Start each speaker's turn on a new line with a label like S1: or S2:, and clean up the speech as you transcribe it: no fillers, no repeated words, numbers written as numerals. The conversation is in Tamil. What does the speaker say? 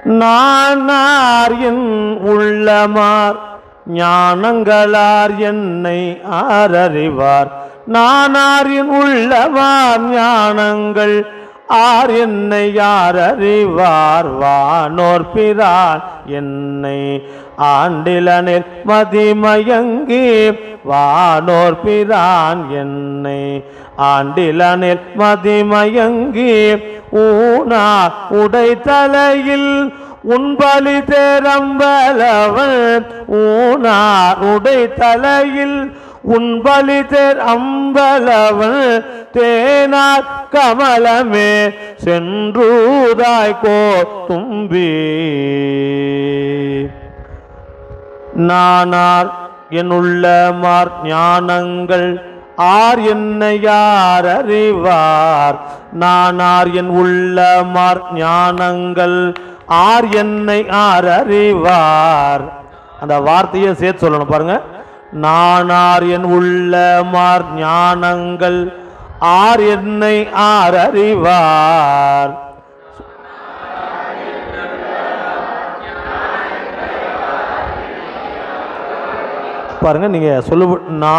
S1: நானார் என் உள்ளமார் ஞானங்களார் என்னை ஆரறிவார். நானார் என் உள்ளமார் ஞானங்கள் ஆர் என்னை யார் அறிவார். வானோர் பிரான் என்னை ஆண்டிலனில் மதிமயங்கி வானோர் பிரான் என்னை ஆண்டிலனில் மதிமயங்கி ஊனா உடைத்தலையில் உன்பலி தேரம்பலவன் ஊனார் உடைத்தலையில் உன்பலி தேர் அம்பலவன் தேனார் கமலமே சென்றூதாய் கோ தும்பி. நானார் என்னுள்ளமார் ஞானங்கள் ஆர் என்னை யார் அறிவார். நானார் என் உள்ளமார் ஞானங்கள் ஆர் என்னை ஆர் அறிவார். அந்த வார்த்தையை சேர்த்து சொல்லணும் பாருங்க. நானார் என் உள்ளமார் ஞானங்கள் ஆர் என்னை ஆர் அறிவார். பாருங்க, நீங்க சொல்லு